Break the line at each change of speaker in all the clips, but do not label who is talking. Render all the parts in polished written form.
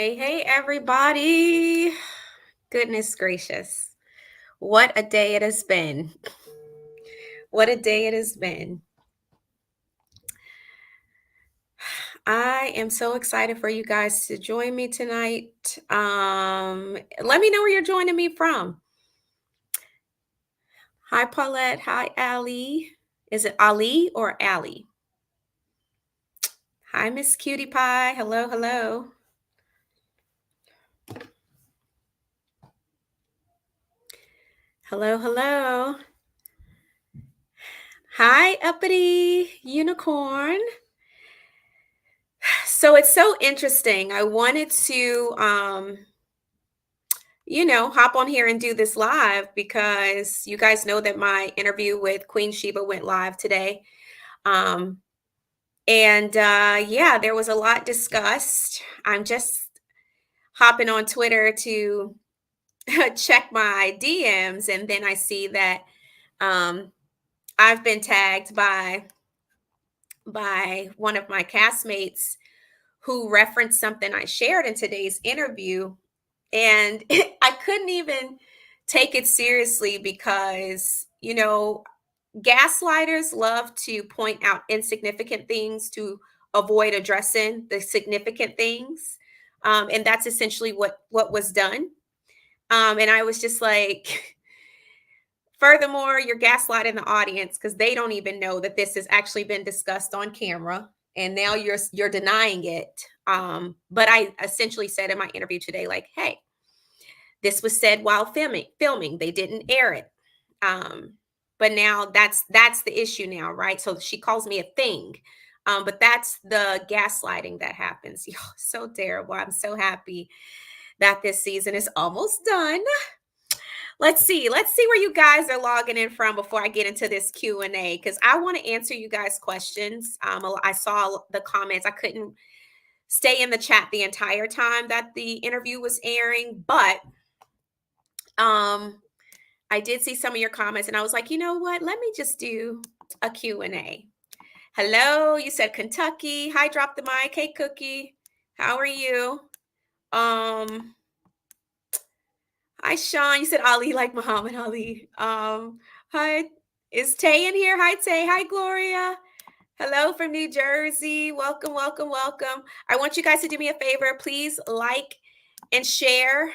Hey, everybody. Goodness gracious. What a day it has been. What a day it has been. I am so excited for you guys to join me tonight. Let me know where you're joining me from. Hi, Paulette. Hi, Allie. Is it Ali or Allie? Hi, Miss Cutie Pie. Hello. Hello. Hi, Uppity Unicorn. So it's so interesting. I wanted to hop on here and do this live because you guys know that my interview with Queen Shiba went live today. Um, and there was a lot discussed. I'm just hopping on Twitter to check my DMs, and then I see that um, I've been tagged by one of my castmates who referenced something I shared in today's interview. And I couldn't even take it seriously because, gaslighters love to point out insignificant things to avoid addressing the significant things. And that's essentially what was done. And I was just like, furthermore, you're gaslighting the audience because they don't even know that this has actually been discussed on camera, and now you're denying it. But I essentially said in my interview today, like, hey, this was said while filming. They didn't air it. But now that's the issue now, right? So she calls me a thing. But that's the gaslighting that happens. So terrible. I'm so happy that this season is almost done. Let's see where you guys are logging in from before I get into this Q&A, because I want to answer you guys' questions. I saw the comments. I couldn't stay in the chat the entire time that the interview was airing, but I did see some of your comments, and I was like, you know what? Let me just do a Q&A. Hello, you said Kentucky. Hi, Drop the Mic. Hey, Cookie. How are you? Hi, Sean. You said Ali like Muhammad Ali. Hi, is Tay in here? Hi, Tay. Hi, Gloria. Hello from New Jersey. Welcome. I want you guys to do me a favor. Please like and share.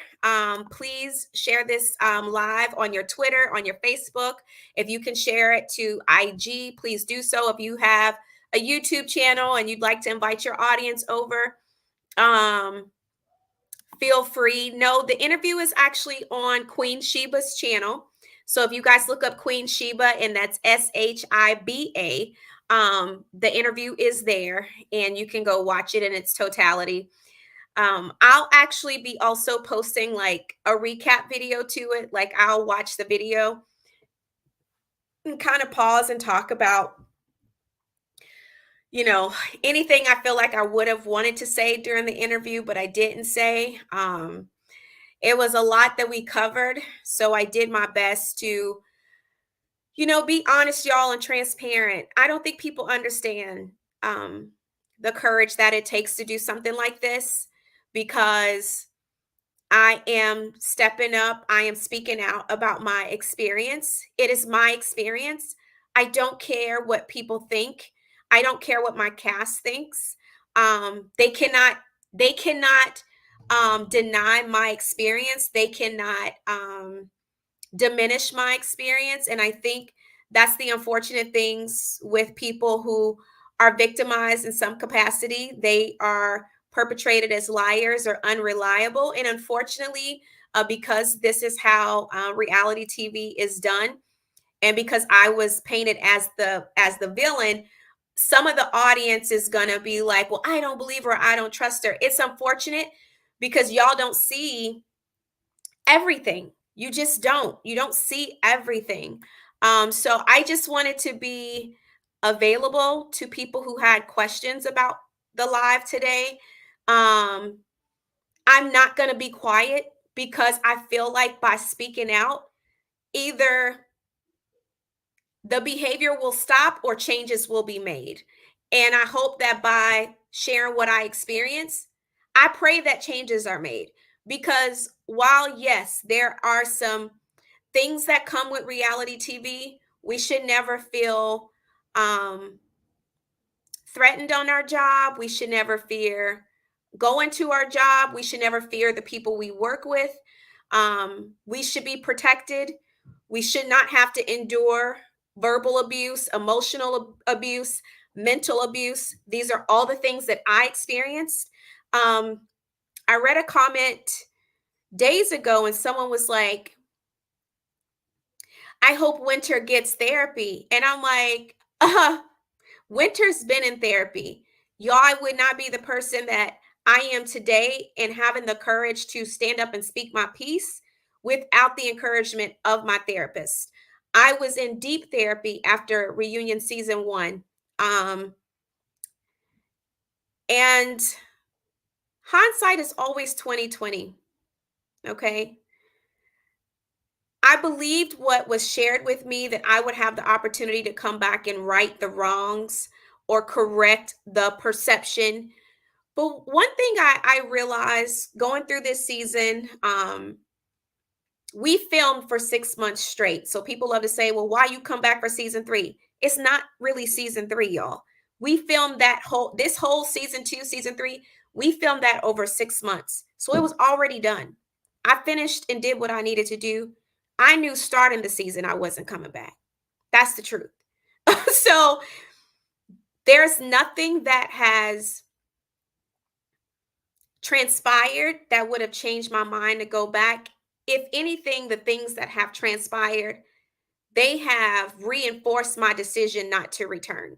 Please share this live on your Twitter, on your Facebook. If you can share it to IG, please do so. If you have a YouTube channel and you'd like to invite your audience over, feel free. No, the interview is actually on Queen Shiba's channel. So if you guys look up Queen Shiba, and that's SHIBA, the interview is there, and you can go watch it in its totality. I'll actually be also posting like a recap video to it. Like, I'll watch the video and kind of pause and talk about, anything I feel like I would have wanted to say during the interview, but I didn't say. It was a lot that we covered, so I did my best to, be honest, y'all, and transparent. I don't think people understand the courage that it takes to do something like this, because I am stepping up. I am speaking out about my experience. It is my experience. I don't care what people think. I don't care what my cast thinks. They cannot deny my experience. They cannot diminish my experience. And I think that's the unfortunate things with people who are victimized in some capacity. They are perpetrated as liars or unreliable. And unfortunately, because this is how reality TV is done, and because I was painted as the villain, some of the audience is gonna be like, well, I don't believe her, I don't trust her. It's unfortunate because y'all don't see everything. You just don't. You don't see everything. So I just wanted to be available to people who had questions about the live today. Um, I'm not going to be quiet because I feel like by speaking out, either the behavior will stop or changes will be made. And I hope that by sharing what I experience, I pray that changes are made, because while, yes, there are some things that come with reality TV, we should never feel um, threatened on our job. We should never fear going to our job. We should never fear the people we work with. We should be protected. We should not have to endure verbal abuse, emotional abuse, mental abuse. These are all the things that I experienced. Um, I read a comment days ago, and someone was like, I hope Winter gets therapy. And I'm like, Winter's been in therapy. Y'all, I would not be the person that I am today and having the courage to stand up and speak my piece without the encouragement of my therapist. I was in deep therapy after reunion season 1. And hindsight is always 2020. Okay. I believed what was shared with me, that I would have the opportunity to come back and right the wrongs or correct the perception. But one thing I realized going through this season, we filmed for 6 months straight. So people love to say, well, why you come back for season 3? It's not really season 3, y'all. We filmed this whole season 2, season 3, we filmed that over 6 months. So it was already done. I finished and did what I needed to do. I knew starting the season I wasn't coming back. That's the truth. So there's nothing that has transpired that would have changed my mind to go back. If anything, the things that have transpired, they have reinforced my decision not to return.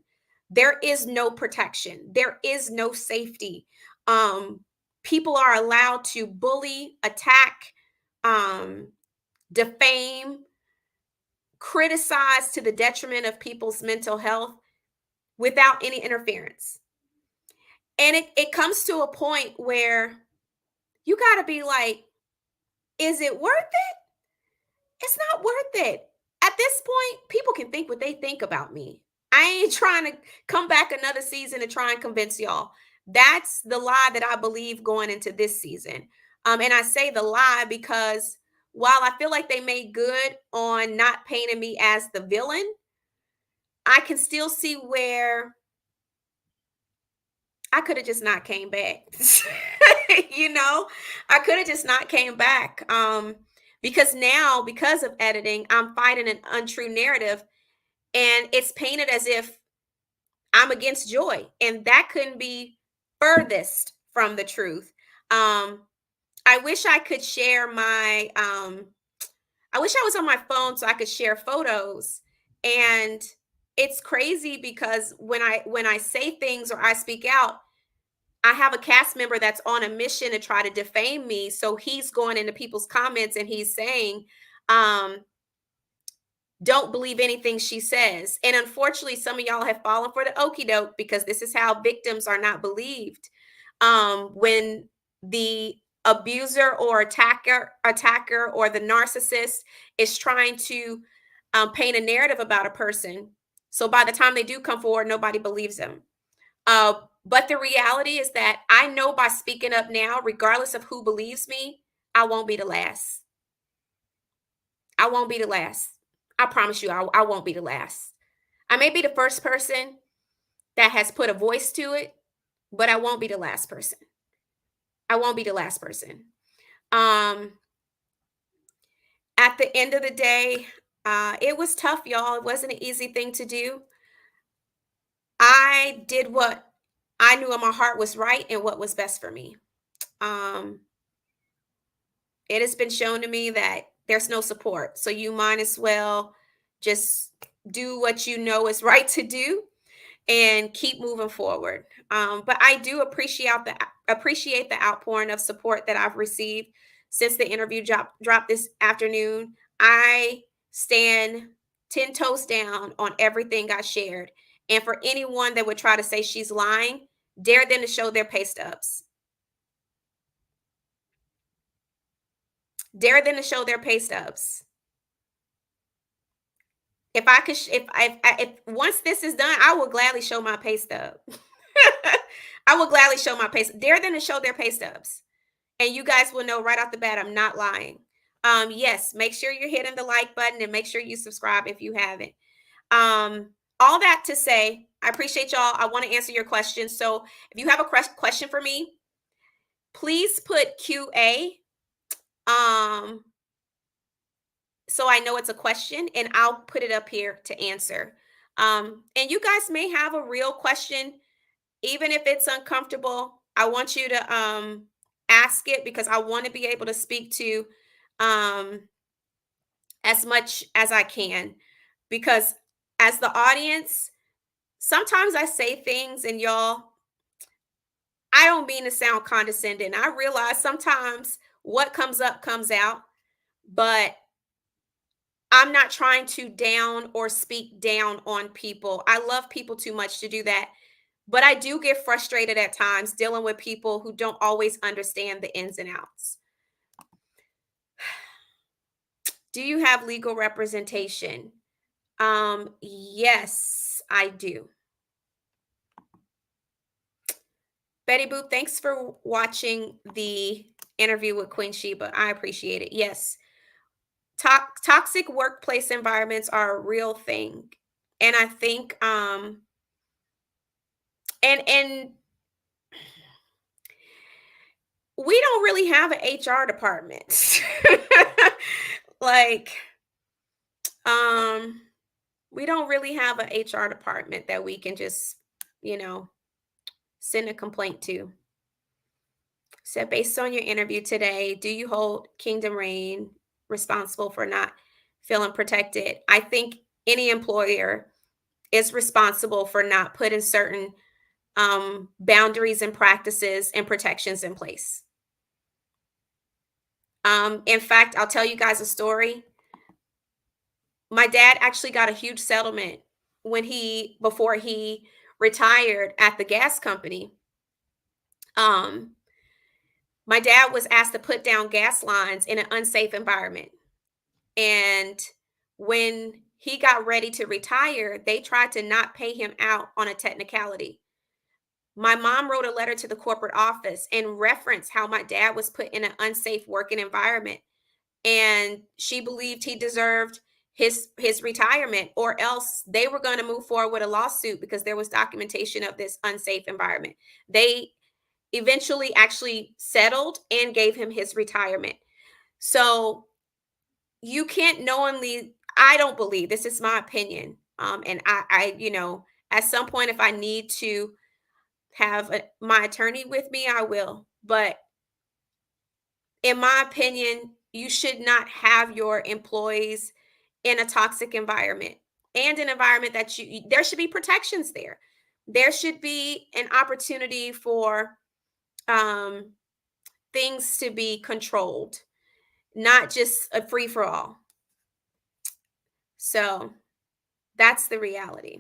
There is no protection. There is no safety. Um, People are allowed to bully, attack, um, defame, criticize to the detriment of people's mental health without any interference. And it comes to a point where you got to be like, is it worth it? It's not worth it. At this point, people can think what they think about me. I ain't trying to come back another season to try and convince y'all. That's the lie that I believe going into this season. And I say the lie because while I feel like they made good on not painting me as the villain, I can still see where I could have just not came back. You know, I could have just not came back. Because now, because of editing, I'm fighting an untrue narrative, and it's painted as if I'm against Joy, and that couldn't be furthest from the truth. Um, I wish I could share my I wish I was on my phone so I could share photos. And it's crazy because when I say things or I speak out, I have a cast member that's on a mission to try to defame me. So he's going into people's comments and he's saying, um, don't believe anything she says. And unfortunately, some of y'all have fallen for the okie doke, because this is how victims are not believed. When the abuser or attacker or the narcissist is trying to paint a narrative about a person. So by the time they do come forward, nobody believes them. But the reality is that I know by speaking up now, regardless of who believes me, I won't be the last. I won't be the last. I promise you, I won't be the last. I may be the first person that has put a voice to it, but I won't be the last person. I won't be the last person. Um, at the end of the day, it was tough, y'all. It wasn't an easy thing to do. I did what I knew in my heart was right and what was best for me. Um, it has been shown to me that there's no support. So you might as well just do what you know is right to do and keep moving forward. But I do appreciate the outpouring of support that I've received since the interview dropped this afternoon. I stand 10 toes down on everything I shared. And for anyone that would try to say she's lying, dare them to show their pay stubs. Dare them to show their pay stubs. If I could, if once this is done, I will gladly show my pay stub. I will gladly show my pay. Dare them to show their pay stubs, and you guys will know right off the bat I'm not lying. Yes, make sure you're hitting the like button and make sure you subscribe if you haven't. Um, all that to say, I appreciate y'all. I want to answer your questions. So if you have a question for me, please put QA. Um, so I know it's a question, and I'll put it up here to answer. And you guys may have a real question, even if it's uncomfortable. I want you to ask it, because I want to be able to speak to um, as much as I can. Because as the audience, sometimes I say things, and y'all, I don't mean to sound condescending. I realize sometimes what comes up comes out, but I'm not trying to down or speak down on people. I love people too much to do that. But I do get frustrated at times dealing with people who don't always understand the ins and outs. Do you have legal representation? Yes, I do. Betty Boop, thanks for watching the interview with Queen Shiba. I appreciate it. Yes. Toxic workplace environments are a real thing. And I think and we don't really have an HR department. Like, we don't really have an HR department that we can just, you know, send a complaint to. So, based on your interview today, do you hold Kingdom Reign responsible for not feeling protected? I think any employer is responsible for not putting certain boundaries and practices and protections in place. In fact, I'll tell you guys a story. My dad actually got a huge settlement before he retired at the gas company. Um, my dad was asked to put down gas lines in an unsafe environment. And when he got ready to retire, they tried to not pay him out on a technicality. My mom wrote a letter to the corporate office and referenced how my dad was put in an unsafe working environment, and she believed he deserved his retirement, or else they were going to move forward with a lawsuit because there was documentation of this unsafe environment. They eventually actually settled and gave him his retirement. So you can't knowingly, I don't believe, this is my opinion. And at some point, if I need to have my attorney with me, I will. But in my opinion, you should not have your employees in a toxic environment, and an environment that there should be protections there. There should be an opportunity for um, things to be controlled, not just a free for all. So that's the reality.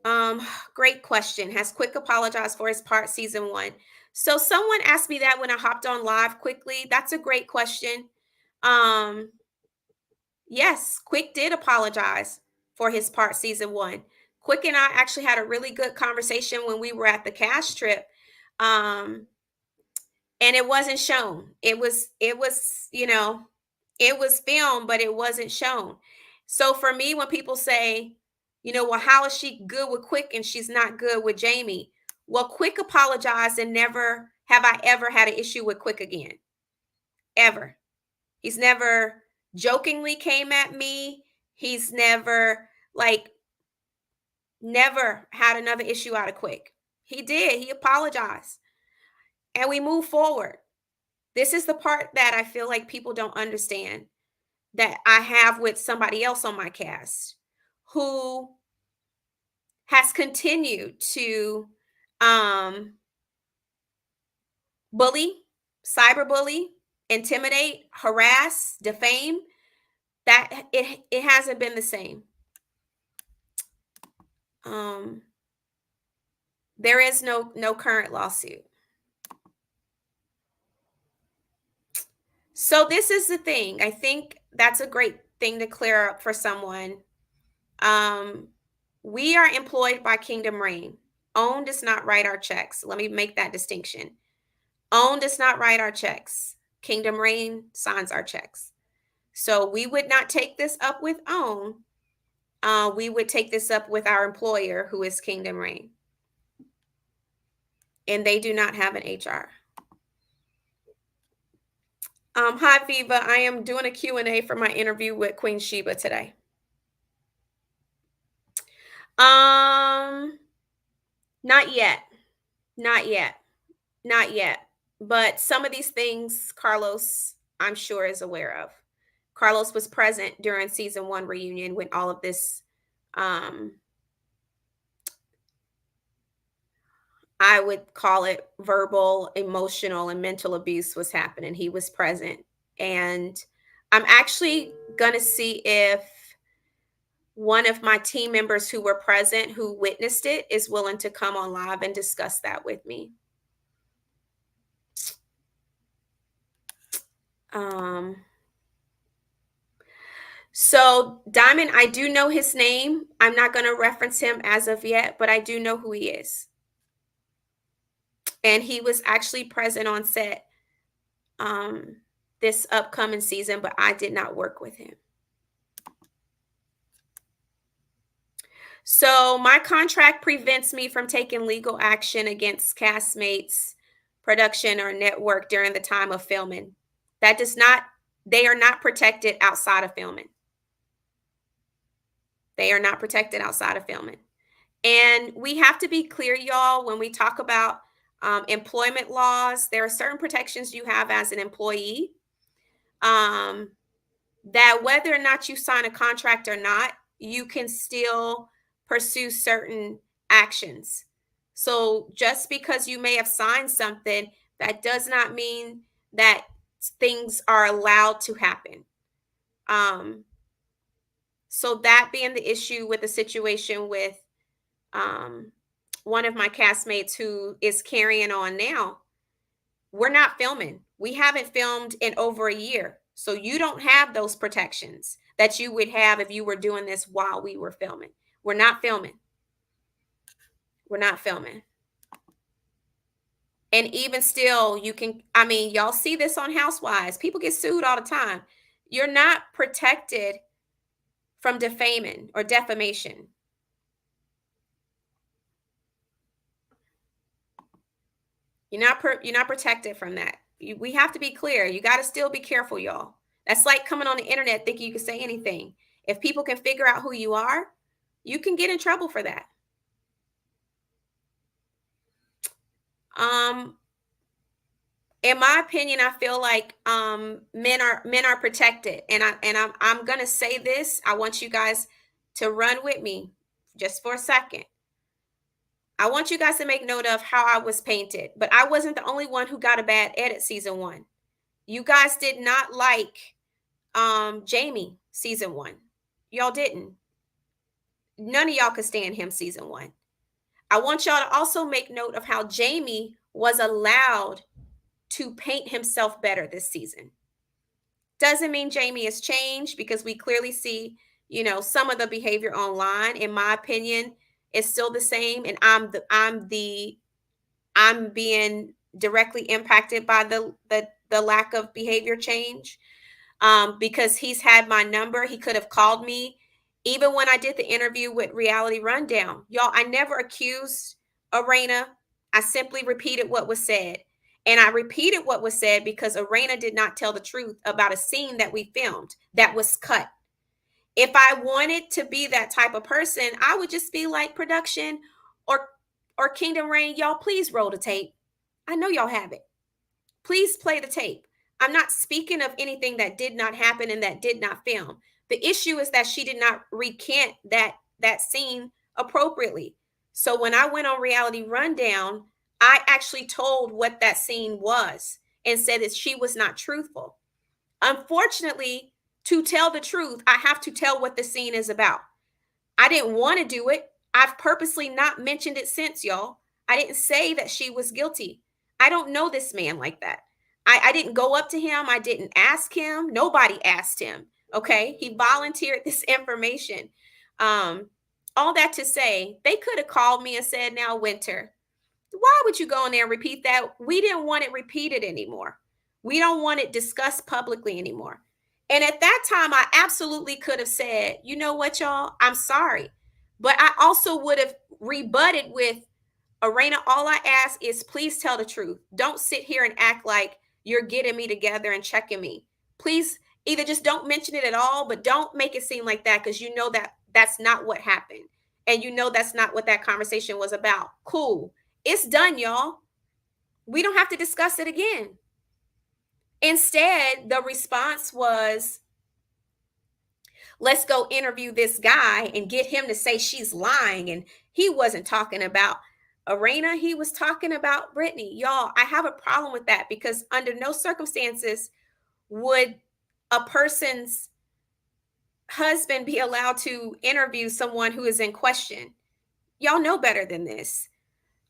Um, Great question. Has Quick apologized for his part season 1? So someone asked me that when I hopped on live quickly. That's a great question. Um, yes, Quick did apologize for his part season 1. Quick and I actually had a really good conversation when we were at the cash trip. Um, and it wasn't shown. It was filmed, but it wasn't shown. So for me, when people say, well, how is she good with Quick and she's not good with Jamie? Well, Quick apologized, and never have I ever had an issue with Quick again. Ever. He's never jokingly came at me. He's never never had another issue out of Quick. He did. He apologized. And we move forward. This is the part that I feel like people don't understand, that I have with somebody else on my cast who has continued to bully, cyberbully, intimidate, harass, defame. That it hasn't been the same. There is no current lawsuit. So this is the thing. I think that's a great thing to clear up for someone. We are employed by Kingdom Reign. OWN does not write our checks. Let me make that distinction. OWN does not write our checks. Kingdom Reign signs our checks. So we would not take this up with OWN. We would take this up with our employer, who is Kingdom Reign. And they do not have an HR. Hi, Viva. I am doing a Q&A for my interview with Queen Shiba today. Not yet. Not yet. Not yet. But some of these things Carlos, I'm sure, is aware of. Carlos was present during season 1 reunion when all of this, I would call it verbal, emotional, and mental abuse was happening. He was present. And I'm actually going to see if one of my team members who were present, who witnessed it, is willing to come on live and discuss that with me. So Diamond, I do know his name. I'm not going to reference him as of yet, but I do know who he is. And he was actually present on set this upcoming season, but I did not work with him. So my contract prevents me from taking legal action against Castmate's production or network during the time of filming. That does not, they are not protected outside of filming. They are not protected outside of filming. And we have to be clear, y'all, when we talk about employment laws, there are certain protections you have as an employee, that whether or not you sign a contract or not, you can still pursue certain actions. So just because you may have signed something, that does not mean that things are allowed to happen. So that being the issue with the situation with one of my castmates who is carrying on now, we're not filming. We haven't filmed in over a year. So you don't have those protections that you would have if you were doing this while we were filming. We're not filming. We're not filming. And even still, you can, I mean, y'all see this on Housewives. People get sued all the time. You're not protected from defaming or defamation. You're not protected from that. We have to be clear. You got to still be careful, y'all. That's like coming on the internet thinking you can say anything. If people can figure out who you are, you can get in trouble for that. In my opinion, I feel like men are protected, and I'm gonna say this. I want you guys to run with me just for a second. I want you guys to make note of how I was painted, but I wasn't the only one who got a bad edit season 1. You guys did not like Jamie season 1. Y'all didn't. None of y'all could stand him season 1. I want y'all to also make note of how Jamie was allowed to paint himself better this season. Doesn't mean Jamie has changed, because we clearly see, you know, some of the behavior online, in my opinion, is still the same, and I'm being directly impacted by the lack of behavior change, because he's had my number. He could have called me. Even when I did the interview with Reality Rundown, y'all, I never accused Arena. I simply repeated what was said. And I repeated what was said because Arena did not tell the truth about a scene that we filmed that was cut. If I wanted to be that type of person, I would just be like, production or Kingdom Reign, y'all, please roll the tape. I know y'all have it. Please play the tape. I'm not speaking of anything that did not happen and that did not film. The issue is that she did not recant that scene appropriately. So when I went on Reality Rundown, I actually told what that scene was and said that she was not truthful. Unfortunately, to tell the truth, I have to tell what the scene is about. I didn't want to do it. I've purposely not mentioned it since, y'all. I didn't say that she was guilty. I don't know this man like that. I didn't go up to him. I didn't ask him. Nobody asked him. Okay. He volunteered this information. All that to say, they could have called me and said, now, Winter, why would you go in there and repeat that? We didn't want it repeated anymore. We don't want it discussed publicly anymore. And at that time, I absolutely could have said, you know what, y'all, I'm sorry. But I also would have rebutted with, Arena, all I ask is please tell the truth. Don't sit here and act like you're getting me together and checking me. Please either just don't mention it at all, but don't make it seem like that, because you know that that's not what happened. And you know that's not what that conversation was about. Cool. It's done, y'all. We don't have to discuss it again. Instead, the response was, let's go interview this guy and get him to say she's lying. And he wasn't talking about Arena, he was talking about Brittany. Y'all, I have a problem with that, because under no circumstances would a person's husband be allowed to interview someone who is in question. Y'all know better than this.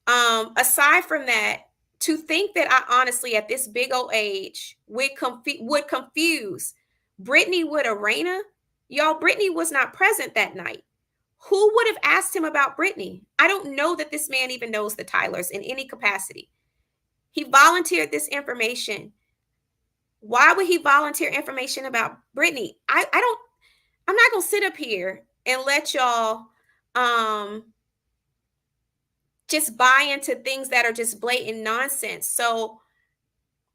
Aside from that, to think that I honestly, at this big old age, would confuse Brittany with Arena, y'all, Brittany was not present that night. Who would have asked him about Brittany? I don't know that this man even knows the Tylers in any capacity. He volunteered this information. Why would he volunteer information about Brittany? I'm not gonna sit up here and let y'all just buy into things that are just blatant nonsense. So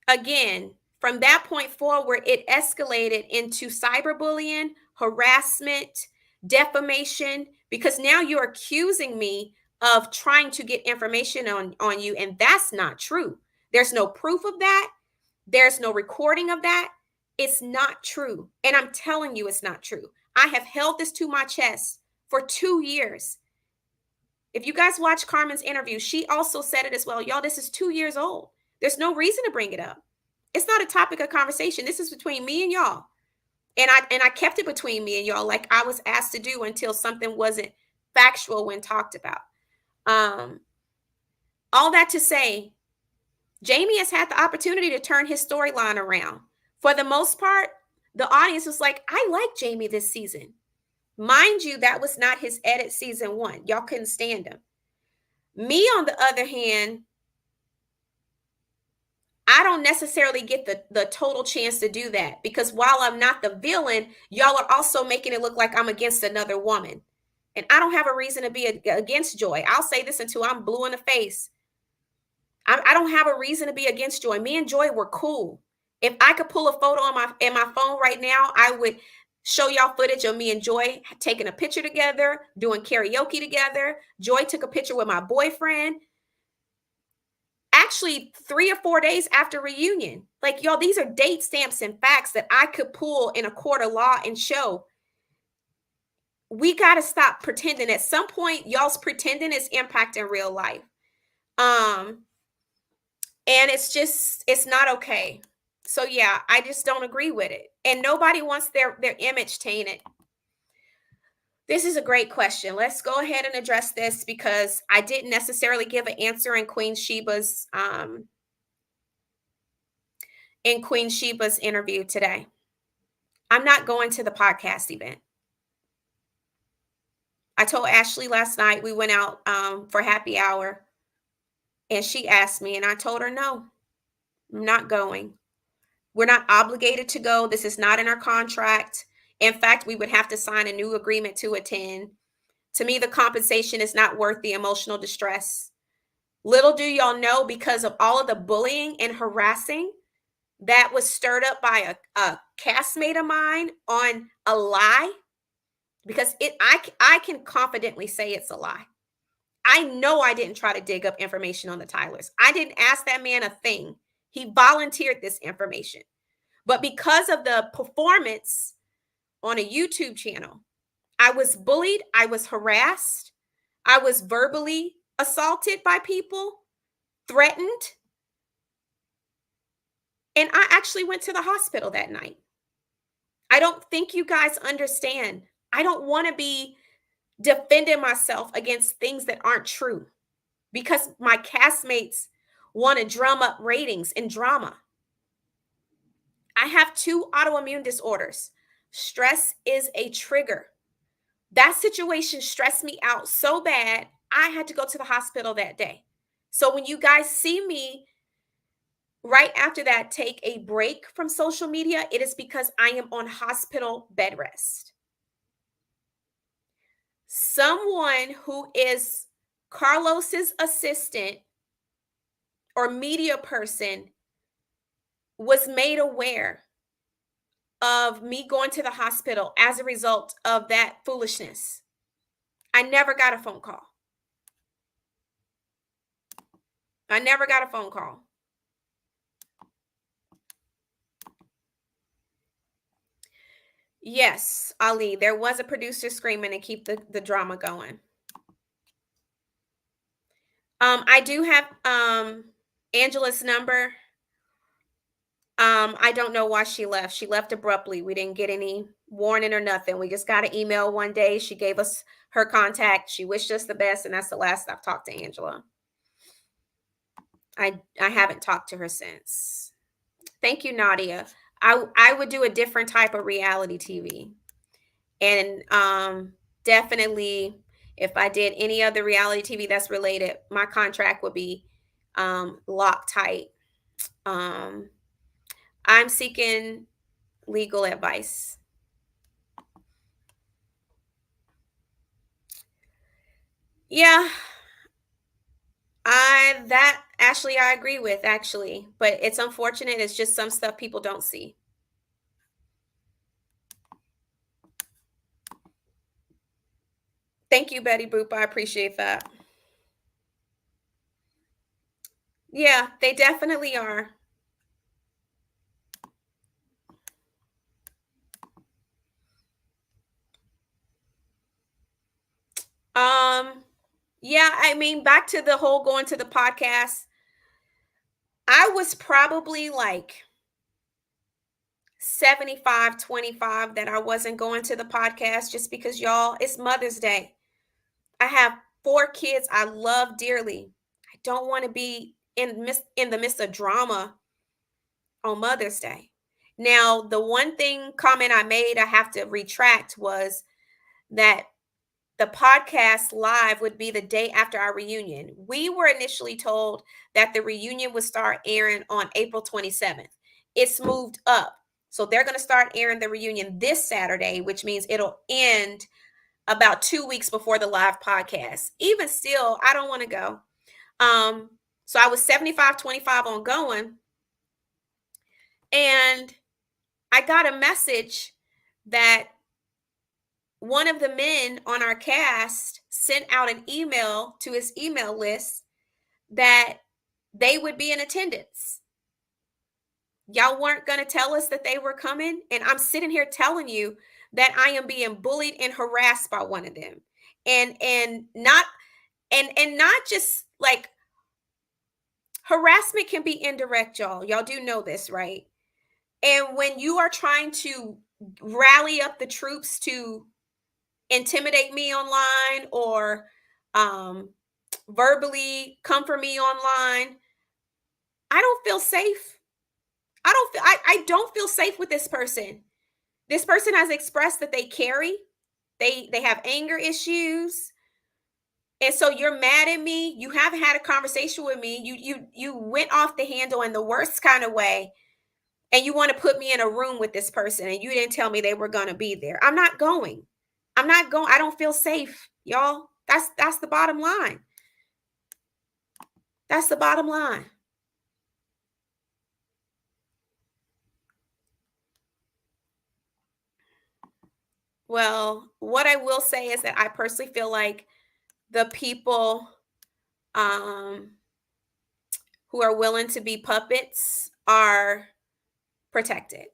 again, from that point forward, it escalated into cyberbullying, harassment, defamation, because now you're accusing me of trying to get information on you, and that's not true. There's no proof of that. There's no recording of that. It's not true. And I'm telling you, it's not true. I have held this to my chest for 2 years. If you guys watch Carmen's interview, she also said it as well. Y'all, this is 2 years old. There's no reason to bring it up. It's not a topic of conversation. This is between me and y'all. And I kept it between me and y'all, like I was asked to do, until something wasn't factual when talked about. All that to say, Jamie has had the opportunity to turn his storyline around. For the most part, the audience was like, I like Jamie this season. Mind you, that was not his edit season 1. Y'all couldn't stand him. Me, on the other hand, I don't necessarily get the total chance to do that, because while I'm not the villain, y'all are also making it look like I'm against another woman. And I don't have a reason to be against Joy. I'll say this until I'm blue in the face. I don't have a reason to be against Joy. Me and Joy were cool. If I could pull a photo on my phone right now, I would show y'all footage of me and Joy taking a picture together, doing karaoke together. Joy took a picture with my boyfriend. Actually, 3 or 4 days after reunion. Like, y'all, these are date stamps and facts that I could pull in a court of law and show. We got to stop pretending. At some point, y'all's pretending is impacting real life. And it's not okay. So yeah, I just don't agree with it. And nobody wants their image tainted. This is a great question. Let's go ahead and address this, because I didn't necessarily give an answer in Queen Shiba's interview today. I'm not going to the podcast event. I told Ashley last night, we went out for happy hour, and she asked me, and I told her, no, I'm not going. We're not obligated to go. This is not in our contract. In fact, we would have to sign a new agreement to attend. To me, the compensation is not worth the emotional distress. Little do y'all know, because of all of the bullying and harassing that was stirred up by a castmate of mine on a lie, because I can confidently say it's a lie. I know I didn't try to dig up information on the Tylers. I didn't ask that man a thing. He volunteered this information. But because of the performance on a YouTube channel, I was bullied, I was harassed, I was verbally assaulted by people, threatened. And I actually went to the hospital that night. I don't think you guys understand. I don't want to be defending myself against things that aren't true, because my castmates want to drum up ratings and drama. I have 2 autoimmune disorders. Stress is a trigger. That situation stressed me out so bad, I had to go to the hospital that day. So when you guys see me right after that take a break from social media, it is because I am on hospital bed rest. Someone who is Carlos's assistant or media person was made aware of me going to the hospital as a result of that foolishness. I never got a phone call. I never got a phone call. Yes, Ali, there was a producer screaming to keep the drama going. I do have Angela's number. I don't know why she left. She left abruptly. We didn't get any warning or nothing. We just got an email one day. She gave us her contact. She wished us the best, and that's the last I've talked to Angela. I haven't talked to her since. Thank you, Nadia. I would do a different type of reality TV. And definitely if I did any other reality TV that's related, my contract would be locked tight. I'm seeking legal advice. Yeah, that actually I agree with actually, but it's unfortunate. It's just some stuff people don't see. Thank you, Betty Boop. I appreciate that. Yeah, they definitely are. Yeah, I mean, back to the whole going to the podcast. I was probably like 75-25 that I wasn't going to the podcast just because y'all, it's Mother's Day. I have 4 kids I love dearly. I don't want to be in the midst of drama on Mother's Day. Now, the one thing comment I made I have to retract was that the podcast live would be the day after our reunion. We were initially told that the reunion would start airing on April 27th. It's moved up. So they're going to start airing the reunion this Saturday, which means it'll end about 2 weeks before the live podcast. Even still, I don't want to go. So I was 75-25 on going. And I got a message that one of the men on our cast sent out an email to his email list that they would be in attendance. Y'all weren't going to tell us that they were coming. And I'm sitting here telling you that I am being bullied and harassed by one of them. And not just like harassment can be indirect, y'all. Y'all do know this, right? And when you are trying to rally up the troops to intimidate me online or verbally come for me online, I don't feel safe. I don't feel safe with this person. This person has expressed that they have anger issues. And so you're mad at me. You haven't had a conversation with me. You went off the handle in the worst kind of way. And you want to put me in a room with this person and you didn't tell me they were going to be there. I'm not going. I don't feel safe, y'all. That's the bottom line. That's the bottom line. Well, what I will say is that I personally feel like the people who are willing to be puppets are protected.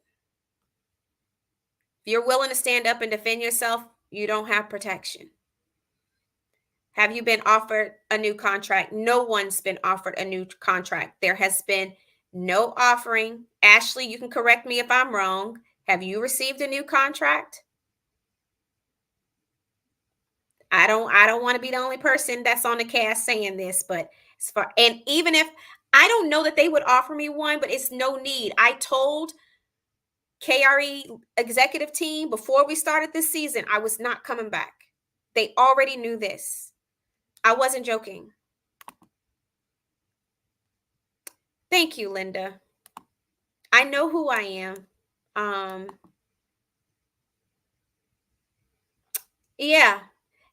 If you're willing to stand up and defend yourself, you don't have protection. Have you been offered a new contract? No one's been offered a new contract. There has been no offering. Ashley, you can correct me if I'm wrong. Have you received a new contract? I don't want to be the only person that's on the cast saying this, but and even if I don't know that they would offer me one, but it's no need. I told KRE executive team before we started this season, I was not coming back. They already knew this. I wasn't joking. Thank you, Linda. I know who I am. Um, yeah.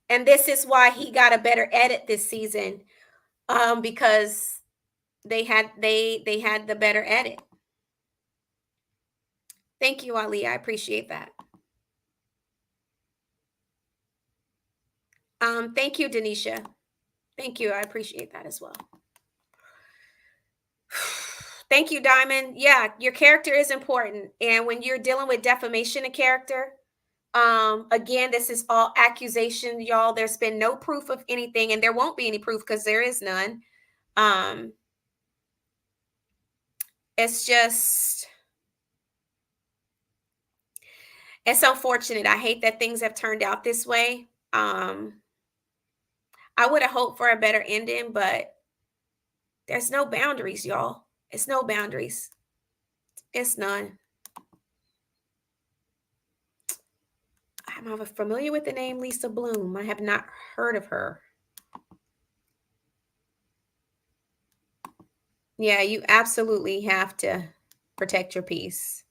And this is why he got a better edit this season. Because they had the better edit. Thank you, Ali. I appreciate that. Thank you, Denisha. Thank you. I appreciate that as well. Thank you, Diamond. Yeah, your character is important. And when you're dealing with defamation of character, again, this is all accusation, y'all. There's been no proof of anything, and there won't be any proof because there is none. It's just, it's unfortunate. I hate that things have turned out this way. I would have hoped for a better ending, but there's no boundaries, y'all. It's no boundaries. It's none. I'm familiar with the name Lisa Bloom. I have not heard of her. Yeah, you absolutely have to protect your peace.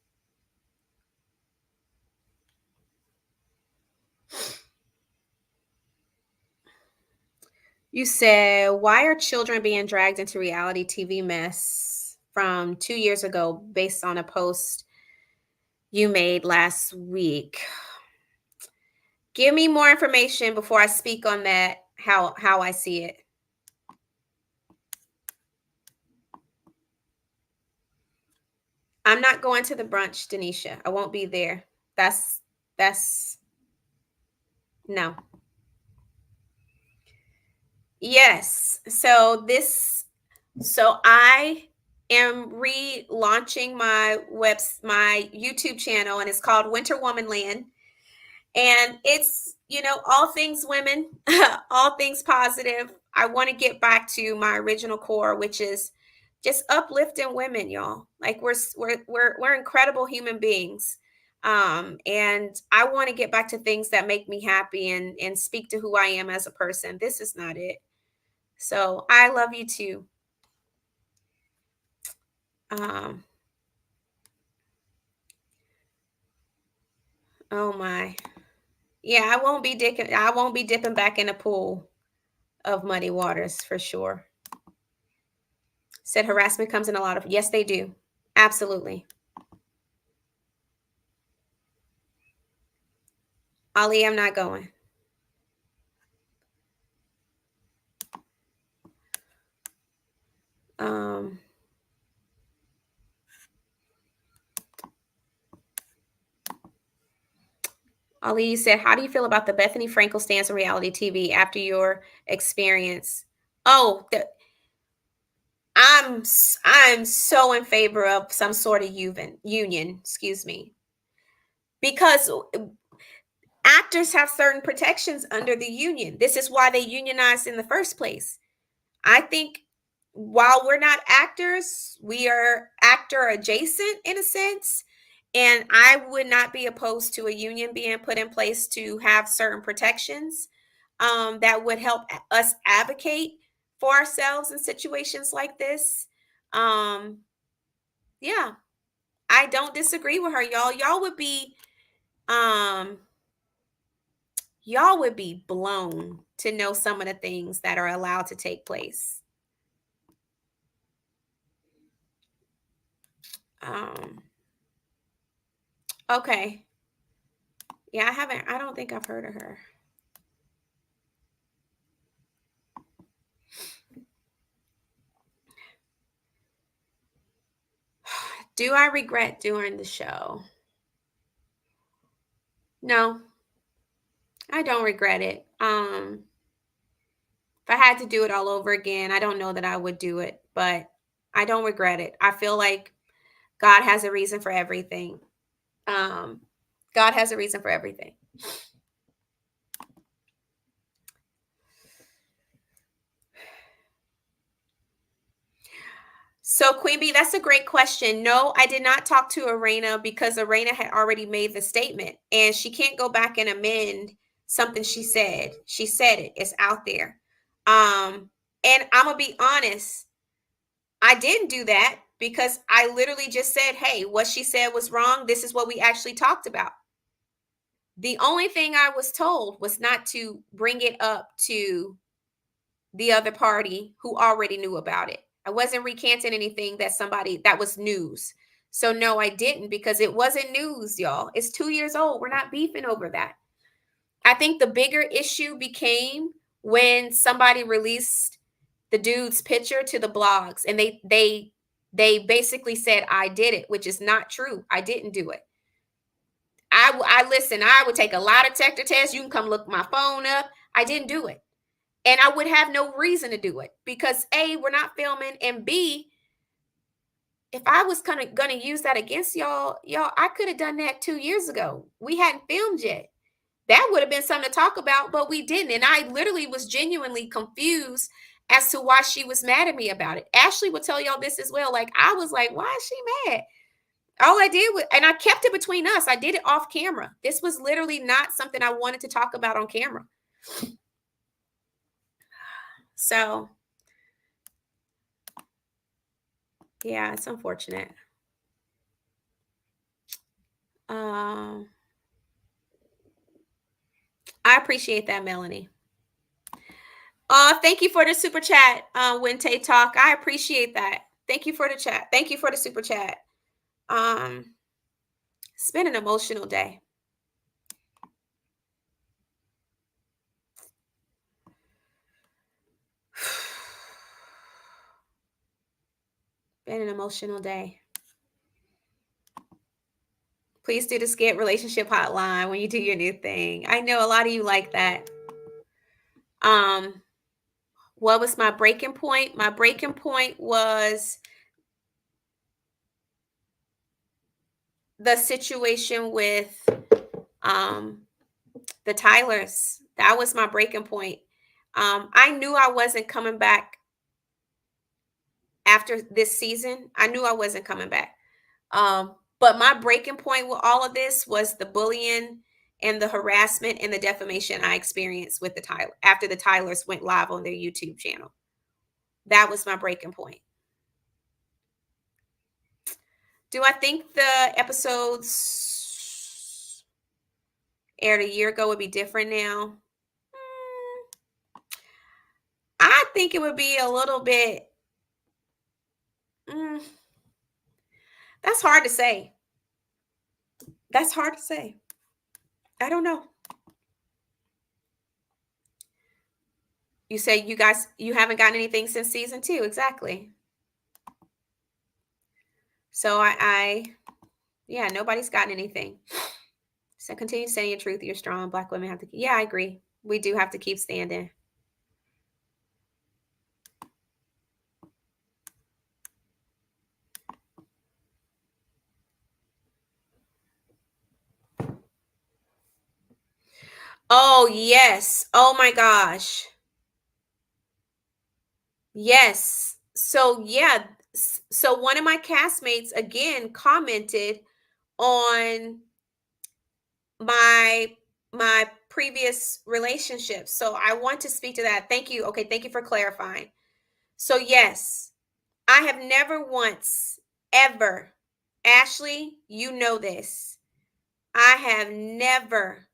You said, why are children being dragged into reality TV mess from 2 years ago based on a post you made last week? Give me more information before I speak on that, how I see it. I'm not going to the brunch, Denisha. I won't be there. That's no. Yes. So I am relaunching my YouTube channel, and it's called Winter Woman Land. And it's, all things women, all things positive. I want to get back to my original core, which is just uplifting women, y'all. Like we're incredible human beings. And I want to get back to things that make me happy and speak to who I am as a person. This is not it. So I love you too. Oh my. Yeah, I won't be dipping back in a pool of muddy waters for sure. Said harassment comes in a lot of, yes, they do. Absolutely. Ali, I'm not going. Ali said, how do you feel about the Bethany Frankel stance on reality TV after your experience? Oh, I'm so in favor of some sort of union, excuse me. Because actors have certain protections under the union. This is why they unionized in the first place. I think while we're not actors, we are actor adjacent in a sense. And I would not be opposed to a union being put in place to have certain protections that would help us advocate for ourselves in situations like this. Yeah, I don't disagree with her, y'all. Y'all would be blown to know some of the things that are allowed to take place. Okay. Yeah, I don't think I've heard of her. Do I regret doing the show? No, I don't regret it. If I had to do it all over again, I don't know that I would do it, but I don't regret it. I feel like God has a reason for everything. God has a reason for everything. So, Queen Bee, that's a great question. No, I did not talk to Arena because Arena had already made the statement and she can't go back and amend something she said. She said it. It's out there. And I'm gonna be honest, I didn't do that because I literally just said, hey, what she said was wrong. This is what we actually talked about. The only thing I was told was not to bring it up to the other party who already knew about it. I wasn't recanting anything that was news. So no, I didn't, because it wasn't news, y'all. It's 2 years old. We're not beefing over that. I think the bigger issue became when somebody released the dude's picture to the blogs, and they basically said I did it, which is not true. I didn't do it. I listen. I would take a lie detector test. You can come look my phone up. I didn't do it, and I would have no reason to do it because A, we're not filming, and B, if I was kind of gonna use that against y'all, I could have done that 2 years ago. We hadn't filmed yet. That would have been something to talk about, but we didn't. And I literally was genuinely confused as to why she was mad at me about it. Ashley will tell y'all this as well. Like, I was like, why is she mad? All I did was, and I kept it between us. I did it off camera. This was literally not something I wanted to talk about on camera. So, yeah, it's unfortunate. I appreciate that, Melanie. Thank you for the super chat, Wente Talk. I appreciate that. Thank you for the chat. Thank you for the super chat. It's been an emotional day. Been an emotional day. Please do the Skit Relationship Hotline when you do your new thing. I know a lot of you like that. What was my breaking point? My breaking point was the situation with the Tylers. That was my breaking point. I knew I wasn't coming back after this season. I knew I wasn't coming back. But my breaking point with all of this was the bullying and the harassment and the defamation I experienced with the Tyler after the Tylers went live on their YouTube channel. That was my breaking point. Do I think the episodes aired a year ago would be different now? I think it would be a little bit. That's hard to say. That's hard to say. I don't know. You say you haven't gotten anything since season 2. Exactly. So yeah, nobody's gotten anything. So continue saying your truth. You're strong. Black women have to. Yeah, I agree. We do have to keep standing. Oh, yes. Oh my gosh. Yes. So yeah. So one of my castmates again commented on my previous relationship. So I want to speak to that. Thank you. Okay, thank you for clarifying. So yes, I have never once ever, Ashley, you know this. I have never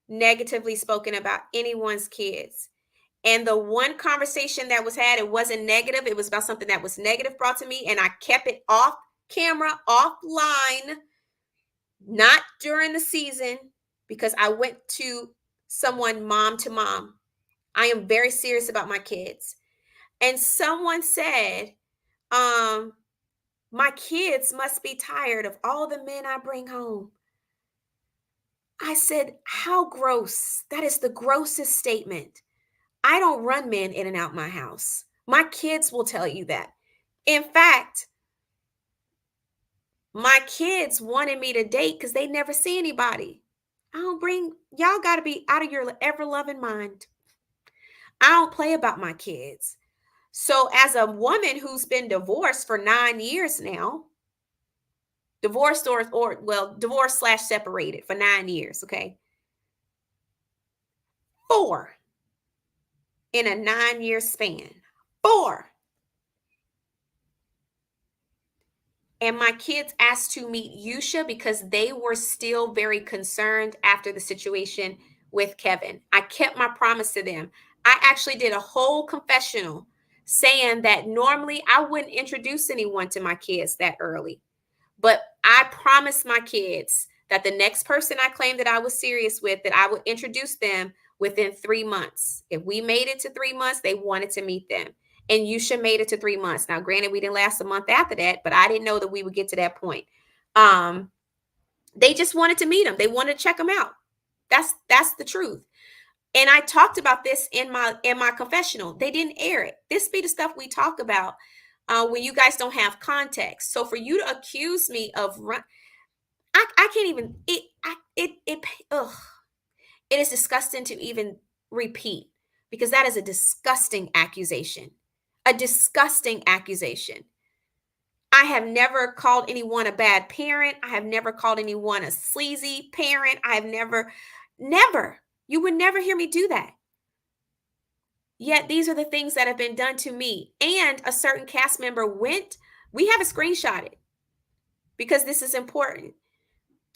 negatively spoken about anyone's kids. And the one conversation that was had, it wasn't negative. It was about something that was negative brought to me. And I kept it off camera, offline, not during the season, because I went to someone mom to mom. I am very serious about my kids. And someone said, my kids must be tired of all the men I bring home. I said, how gross. That is the grossest statement. I don't run men in and out my house. My kids will tell you that. In fact, my kids wanted me to date because they never see anybody. Y'all got to be out of your ever loving mind. I don't play about my kids. So as a woman who's been divorced for 9 years now, divorced or divorced / separated for 9 years. Okay. 4 in a 9-year span. 4. And my kids asked to meet Yusha because they were still very concerned after the situation with Kevin. I kept my promise to them. I actually did a whole confessional saying that normally I wouldn't introduce anyone to my kids that early. But I promised my kids that the next person I claimed that I was serious with, that I would introduce them within 3 months. If we made it to 3 months, they wanted to meet them. And Yusha made it to 3 months. Now, granted, we didn't last a month after that, but I didn't know that we would get to that point. They just wanted to meet him. They wanted to check him out. That's the truth. And I talked about this in my confessional. They didn't air it. This be the stuff we talk about when you guys don't have context. So for you to accuse me of I can't even ugh. It is disgusting to even repeat because that is a disgusting accusation. A disgusting accusation. I have never called anyone a bad parent. I have never called anyone a sleazy parent. I have never. You would never hear me do that. Yet these are the things that have been done to me. And a certain cast member we have it screenshotted because this is important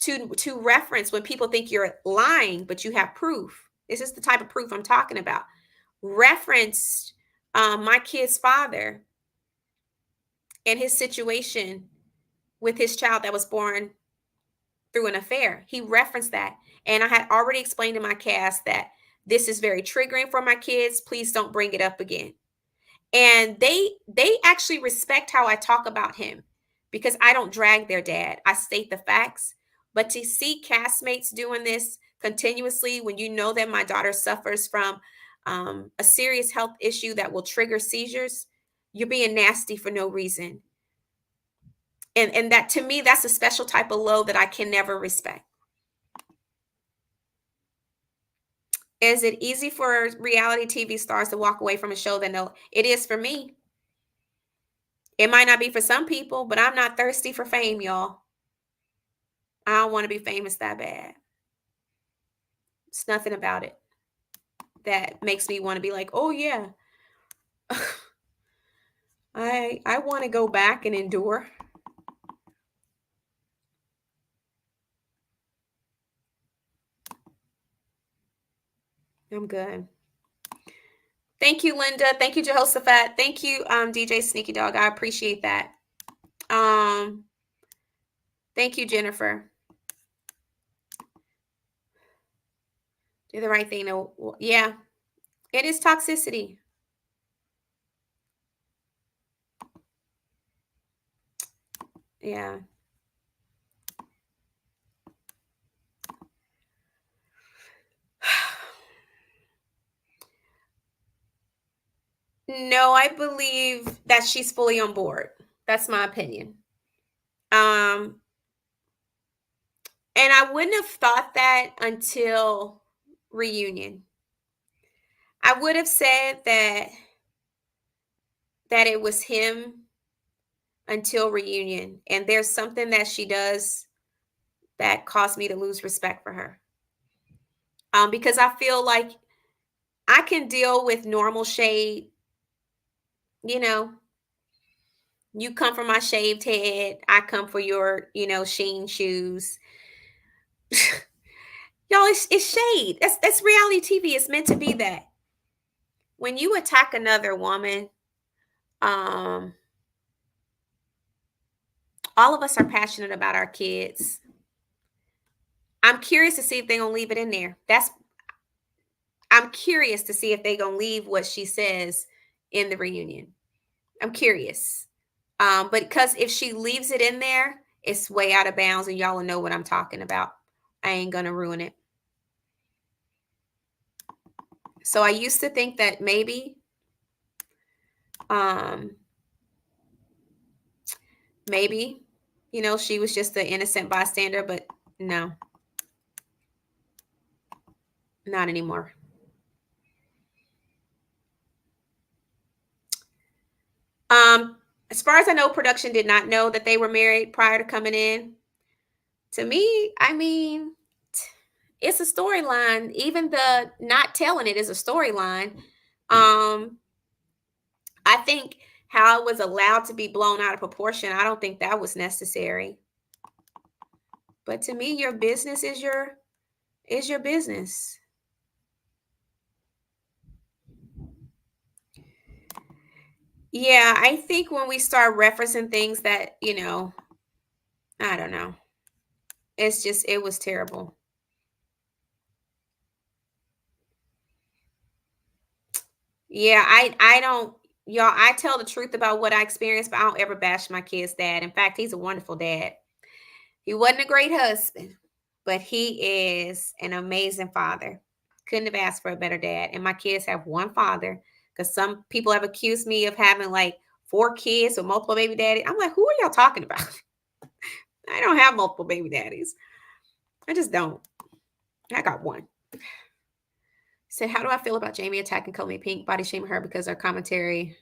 to reference when people think you're lying, but you have proof. This is the type of proof I'm talking about. Referenced my kid's father and his situation with his child that was born through an affair. He referenced that. And I had already explained to my cast that this is very triggering for my kids. Please don't bring it up again. And they actually respect how I talk about him because I don't drag their dad. I state the facts. But to see castmates doing this continuously when you know that my daughter suffers from a serious health issue that will trigger seizures, you're being nasty for no reason. And that, to me, that's a special type of low that I can never respect. Is it easy for reality TV stars to walk away from a show that no, it is for me. It might not be for some people, but I'm not thirsty for fame, y'all. I don't want to be famous that bad. It's nothing about it that makes me want to be like, oh yeah, I want to go back and endure. I'm good. Thank you, Linda. Thank you, Jehoshaphat. Thank you, DJ Sneaky Dog. I appreciate that. Thank you, Jennifer. Do the right thing. Yeah, it is toxicity. Yeah. No, I believe that she's fully on board. That's my opinion. And I wouldn't have thought that until reunion. I would have said that it was him until reunion. And there's something that she does that caused me to lose respect for her. Because I feel like I can deal with normal shade. You know, you come for my shaved head. I come for your, sheen shoes. Y'all, it's shade. That's reality TV. It's meant to be that. When you attack another woman, all of us are passionate about our kids. I'm curious to see if they're gonna leave it in there. I'm curious to see if they're gonna leave what she says in the reunion. I'm curious. But because if she leaves it in there, it's way out of bounds, and y'all will know what I'm talking about. I ain't gonna ruin it. So I used to think that maybe she was just an innocent bystander, but no, not anymore. As far as I know, production did not know that they were married prior to coming in. To me, I mean, It's a storyline. Even the not telling it is a storyline. Um, I think how it was allowed to be blown out of proportion, I don't think that was necessary. But to me, your business is your business. Yeah, I think when we start referencing things that, I don't know. It's just it was terrible. Yeah, I don't y'all, I tell the truth about what I experienced, but I don't ever bash my kid's dad. In fact, he's a wonderful dad. He wasn't a great husband, but he is an amazing father. Couldn't have asked for a better dad. And my kids have one father because some people have accused me of having like 4 kids with multiple baby daddies. I'm like, who are y'all talking about? I don't have multiple baby daddies. I just don't. I got one. Said, how do I feel about Jamie attacking Colby Pink, body shaming her because her commentary?